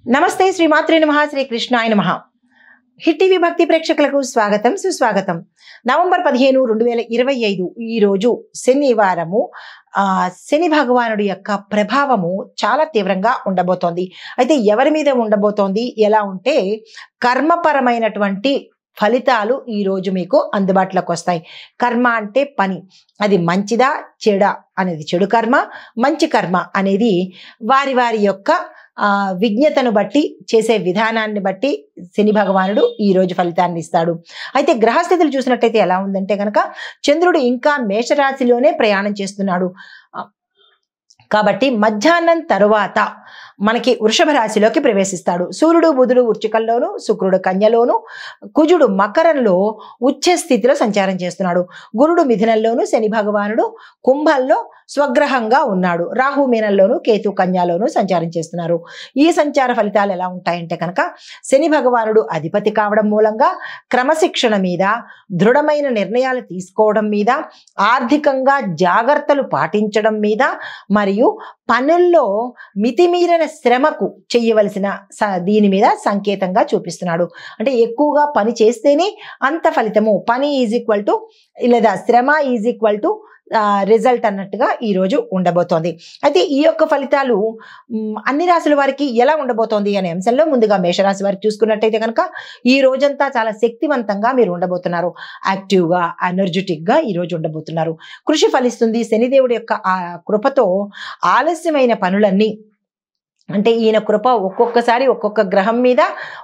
నమస్తే శ్రీమాత్రే నమః శ్రీ కృష్ణాయ నమః. హిట్ టీవీ భక్తి ప్రేక్షకులకు స్వాగతం సుస్వాగతం. నవంబర్ 15, 2025 ఈ రోజు శనివారము. శని భగవానుడి యొక్క ప్రభావము చాలా తీవ్రంగా ఉండబోతోంది. అయితే ఎవరి మీద ఉండబోతోంది, ఎలా ఉంటే కర్మపరమైనటువంటి ఫలితాలు ఈ రోజు మీకు అందుబాటులోకి వస్తాయి. కర్మ అంటే పని, అది మంచిదా చెడా అనేది చెడు కర్మ, మంచి కర్మ అనేది వారి వారి యొక్క విజ్ఞతను బట్టి చేసే విధానాన్ని బట్టి శని భగవానుడు ఈ రోజు ఫలితాన్ని ఇస్తాడు. అయితే గ్రహస్థితులు చూసినట్టయితే ఎలా ఉందంటే కనుక చంద్రుడు ఇంకా మేషరాశిలోనే ప్రయాణం చేస్తున్నాడు. కాబట్టి మధ్యాహ్నం తరువాత మనకి వృషభ రాశిలోకి ప్రవేశిస్తాడు. సూర్యుడు బుధుడు వృశ్చికంలోను, శుక్రుడు కన్యలోను, కుజుడు మకరంలో ఉచ్చ స్థితిలో సంచారం చేస్తున్నాడు. గురుడు మిథునంలోను, శని భగవానుడు కుంభంలో స్వగ్రహంగా ఉన్నాడు. రాహు మీనంలోను, కేతు కన్యాలోను సంచారం చేస్తున్నారు. ఈ సంచార ఫలితాలు ఎలా ఉంటాయంటే కనుక శని భగవానుడు అధిపతి కావడం మూలంగా క్రమశిక్షణ మీద, దృఢమైన నిర్ణయాలు తీసుకోవడం మీద, ఆర్థికంగా జాగ్రత్తలు పాటించడం మీద, మరియు పనుల్లో మితిమీరిన శ్రమకు చేయవలసిన దీని మీద సంకేతంగా చూపిస్తున్నాడు. అంటే ఎక్కువగా పని చేస్తేనే అంత ఫలితము, పని ఈజ్ ఈక్వల్ టు లేదా శ్రమ ఈజ్ ఈక్వల్ టు రిజల్ట్ అన్నట్టుగా ఈరోజు ఉండబోతోంది. అయితే ఈ యొక్క ఫలితాలు అన్ని రాశుల వారికి ఎలా ఉండబోతోంది అనే అంశంలో ముందుగా మేషరాశి వారికి చూసుకున్నట్టయితే కనుక ఈ రోజంతా చాలా శక్తివంతంగా మీరు ఉండబోతున్నారు. యాక్టివ్గా, ఎనర్జెటిక్గా ఈ రోజు ఉండబోతున్నారు. కృషి ఫలిస్తుంది. శనిదేవుడి యొక్క ఆ కృపతో ఆలస్యమైన పనులన్నీ, అంటే ఈయన కృప ఒక్కొక్కసారి ఒక్కొక్క గ్రహం మీద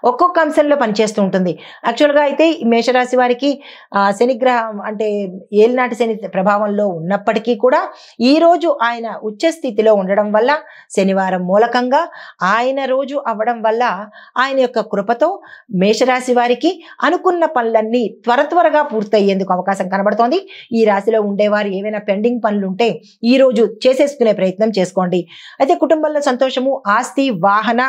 ఒక్కొక్క అంశంలో పనిచేస్తూ ఉంటుంది. యాక్చువల్గా అయితే మేషరాశి వారికి శనిగ్రహం అంటే ఏలినాటి శని ప్రభావంలో ఉన్నప్పటికీ కూడా ఈరోజు ఆయన ఉచ్చ స్థితిలో ఉండడం వల్ల, శనివారం మూలకంగా ఆయన రోజు అవ్వడం వల్ల ఆయన యొక్క కృపతో మేషరాశి వారికి అనుకున్న పనులన్నీ త్వరగా పూర్తయ్యేందుకు అవకాశం కనబడుతోంది. ఈ రాశిలో ఉండేవారు ఏవైనా పెండింగ్ పనులు ఉంటే ఈరోజు చేసేసుకునే ప్రయత్నం చేసుకోండి. అయితే కుటుంబంలో సంతోషము, ఆస్తి, వాహన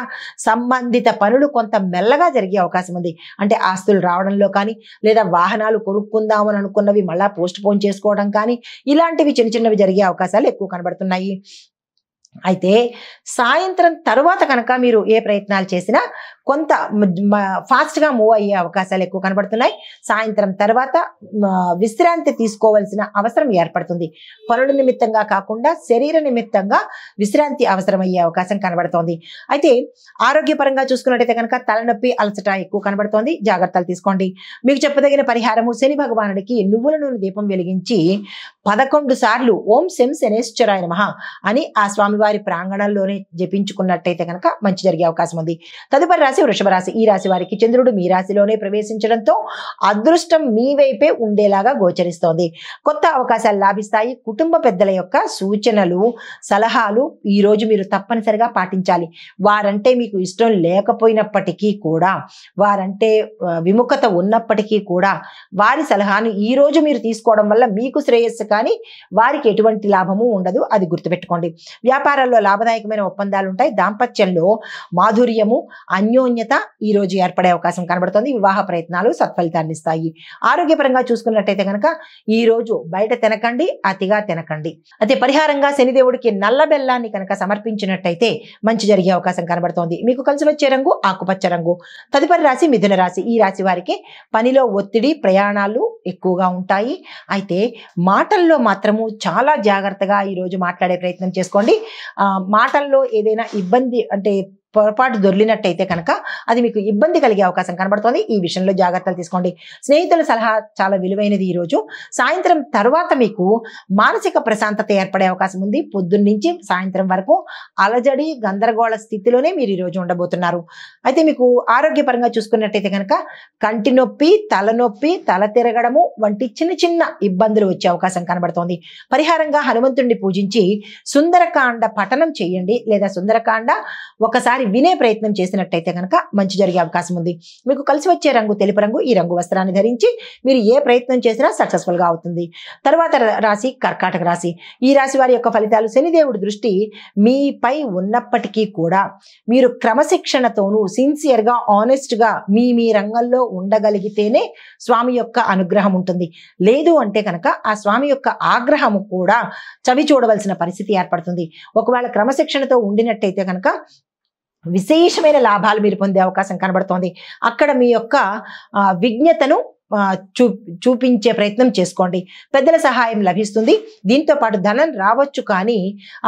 సంబంధిత పనులు కొంత మెల్లగా జరిగే అవకాశం ఉంది. అంటే ఆస్తులు రావడంలో కానీ, లేదా వాహనాలు కొనుక్కుందామని అనుకున్నవి మళ్ళా పోస్ట్ పోన్ చేసుకోవడం కానీ, ఇలాంటివి చిన్న చిన్నవి జరిగే అవకాశాలు ఎక్కువ కనబడుతున్నాయి. అయితే సాయంత్రం తరువాత కనుక మీరు ఏ ప్రయత్నాలు చేసినా కొంత ఫాస్ట్గా మూవ్ అయ్యే అవకాశాలు ఎక్కువ కనబడుతున్నాయి. సాయంత్రం తర్వాత విశ్రాంతి తీసుకోవాల్సిన అవసరం ఏర్పడుతుంది. పనుల నిమిత్తంగా కాకుండా శరీర నిమిత్తంగా విశ్రాంతి అవసరమయ్యే అవకాశం కనబడుతోంది. అయితే ఆరోగ్యపరంగా చూసుకున్నట్టయితే కనుక తలనొప్పి, అలసట ఎక్కువ కనబడుతోంది. జాగ్రత్తలు తీసుకోండి. మీకు చెప్పదగిన పరిహారము, శని భగవానుడికి నువ్వుల నూనె దీపం వెలిగించి 11 సార్లు ఓం శం శనేశ్వరాయ నమః అని ఆ స్వామివారి ప్రాంగణంలోనే జపించుకున్నట్టయితే కనుక మంచి జరిగే అవకాశం ఉంది. తదుపరి రాశి వృషభ రాశి. ఈ రాశి వారికి చంద్రుడు మీ రాశిలోనే ప్రవేశించడంతో అదృష్టం మీ వైపే ఉండేలాగా గోచరిస్తోంది. కొత్త అవకాశాలు లాభిస్తాయి. కుటుంబ పెద్దల యొక్క సూచనలు, సలహాలు ఈ రోజు మీరు తప్పనిసరిగా పాటించాలి. వారంటే మీకు ఇష్టం లేకపోయినప్పటికీ కూడా, వారంటే విముఖత ఉన్నప్పటికీ కూడా వారి సలహాను ఈ రోజు మీరు తీసుకోవడం వల్ల మీకు శ్రేయస్సు కానీ వారికి ఎటువంటి లాభము ఉండదు. అది గుర్తుపెట్టుకోండి. వ్యాపారాల్లో లాభదాయకమైన ఒప్పందాలు ఉంటాయి. దాంపత్యంలో మాధుర్యము, అన్యోన్యత ఈ రోజు ఏర్పడే అవకాశం కనబడుతుంది. వివాహ ప్రయత్నాలు సత్ఫలితాన్ని ఇస్తాయి. ఆరోగ్యపరంగా చూసుకున్నట్టయితే కనుక ఈ రోజు బయట తినకండి, అతిగా తినకండి. అయితే పరిహారంగా శనిదేవుడికి నల్ల బెల్లాన్ని కనుక సమర్పించినట్టయితే మంచి జరిగే అవకాశం కనబడుతోంది. మీకు కలిసి వచ్చే రంగు ఆకుపచ్చ రంగు. తదుపరి రాశి మిథున రాశి. ఈ రాశి వారికి పనిలో ఒత్తిడి, ప్రయాణాలు ఎక్కువగా ఉంటాయి. అయితే మాటల్లో మాత్రము చాలా జాగ్రత్తగా ఈరోజు మాట్లాడే ప్రయత్నం చేసుకోండి. మాటల్లో ఏదైనా ఇబ్బంది అంటే పొరపాటు దొర్లినట్టయితే కనుక అది మీకు ఇబ్బంది కలిగే అవకాశం కనబడుతోంది. ఈ విషయంలో జాగ్రత్తలు తీసుకోండి. స్నేహితుల సలహా చాలా విలువైనది. ఈరోజు సాయంత్రం తర్వాత మీకు మానసిక ప్రశాంతత ఏర్పడే అవకాశం ఉంది. పొద్దున్న నుంచి సాయంత్రం వరకు అలజడి, గందరగోళ స్థితిలోనే మీరు ఈరోజు ఉండబోతున్నారు. అయితే మీకు ఆరోగ్యపరంగా చూసుకున్నట్టయితే కనుక కంటి నొప్పి, తలనొప్పి, తల తిరగడము వంటి చిన్న చిన్న ఇబ్బందులు వచ్చే అవకాశం కనబడుతోంది. పరిహారంగా హనుమంతుడిని పూజించి సుందరకాండ పఠనం చేయండి, లేదా సుందరకాండ ఒకసారి వినే ప్రయత్నం చేసినట్టయితే కనుక మంచి జరిగే అవకాశం ఉంది. మీకు కలిసి వచ్చే రంగు తెలుపు రంగు. ఈ రంగు వస్త్రాన్ని ధరించి మీరు ఏ ప్రయత్నం చేసినా సక్సెస్ఫుల్ గా అవుతుంది. తర్వాత రాశి కర్కాటక రాశి. ఈ రాశి వారి యొక్క ఫలితాలు, శనిదేవుడి దృష్టి మీపై ఉన్నప్పటికీ కూడా మీరు క్రమశిక్షణతోనూ సిన్సియర్ గా, ఆనెస్ట్ గా మీ రంగంలో ఉండగలిగితేనే స్వామి యొక్క అనుగ్రహం ఉంటుంది. లేదు అంటే కనుక ఆ స్వామి యొక్క ఆగ్రహము కూడా చవి చూడవలసిన పరిస్థితి ఏర్పడుతుంది. ఒకవేళ క్రమశిక్షణతో ఉండినట్టయితే కనుక విశేషమైన లాభాలు మీరు పొందే అవకాశం కనబడుతోంది. అక్కడ మీ యొక్క విజ్ఞతను చూపించే ప్రయత్నం చేసుకోండి. పెద్దల సహాయం లభిస్తుంది. దీంతో పాటు ధనం రావచ్చు, కానీ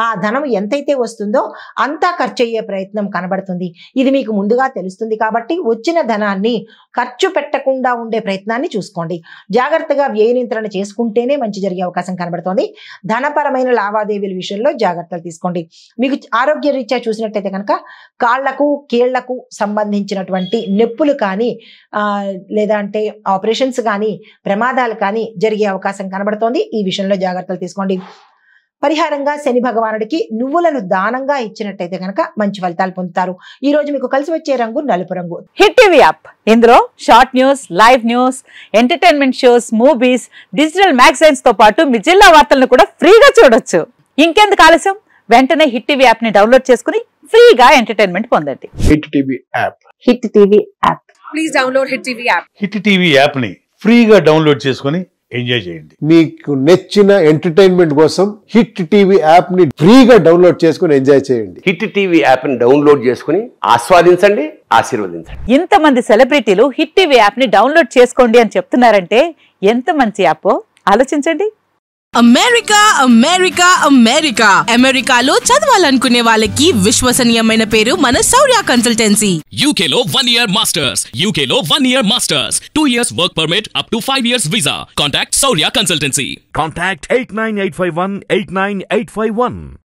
ఆ ధనం ఎంతైతే వస్తుందో అంతా ఖర్చు అయ్యే ప్రయత్నం కనబడుతుంది. ఇది మీకు ముందుగా తెలుస్తుంది కాబట్టి వచ్చిన ధనాన్ని ఖర్చు పెట్టకుండా ఉండే ప్రయత్నాన్ని చూసుకోండి. జాగ్రత్తగా వ్యయ నియంత్రణ చేసుకుంటేనే మంచి జరిగే అవకాశం కనబడుతోంది. ధనపరమైన లావాదేవీల విషయంలో జాగ్రత్తలు తీసుకోండి. మీకు ఆరోగ్య రీత్యా చూసినట్టయితే కనుక కాళ్లకు కీళ్లకు సంబంధించినటువంటి నొప్పులు కానీ లేదా అంటే ఆపరేషన్స్ కానీ ప్రమాదాలు కానీ జరిగే అవకాశం కనబడుతోంది. ఈ విషయంలో జాగ్రత్తలు తీసుకోండి. పరిహారంగా శని భగవానుడికి నువ్వులను దానంగా ఇచ్చినట్టయితే కనుక మంచి ఫలితాలు పొందుతారు. ఈ రోజు మీకు కలిసి వచ్చే రంగు నలుపు రంగు. హిట్ టీవీ యాప్, ఇందులో short news, live news, entertainment shows, movies, digital magazines తో పాటు మీ జిల్లా వార్తలను కూడా ఫ్రీగా చూడొచ్చు. ఇంకెందుకు ఆలస్యం, వెంటనే హిట్ టీవీ యాప్ ని డౌన్లోడ్ చేసుకుని ఫ్రీగా ఎంటర్టైన్మెంట్ పొందండి. Hit TV app. Hit TV app. Please download hit TV app. Hit TV app ని ఫ్రీగా డౌన్లోడ్ చేసుకుని ఎంజాయ్ చేయండి. మీకు నచ్చిన ఎంటర్టైన్మెంట్ కోసం హిట్ టీవీ యాప్ ని ఫ్రీగా డౌన్లోడ్ చేసుకుని ఎంజాయ్ చేయండి. హిట్ టీవీ యాప్ ని డౌన్లోడ్ చేసుకుని ఆస్వాదించండి, ఆశీర్వదించండి. ఇంతమంది సెలబ్రిటీలు హిట్ టీవీ యాప్ ని డౌన్లోడ్ చేసుకోండి అని చెప్తున్నారంటే ఎంత మంచి యాప్ ఆలోచించండి. అమెరికా అమెరికా అమెరికా అమెరికాలో చదవాలనుకునే వాళ్ళకి విశ్వసనీయమైన పేరు మన శౌర్య కన్సల్టెన్సీ. UK లో 1 year masters, UK లో 1 year masters, 2 years work permit up to 5 years visa. Contact Saurya Consultancy. Contact 89851 89851.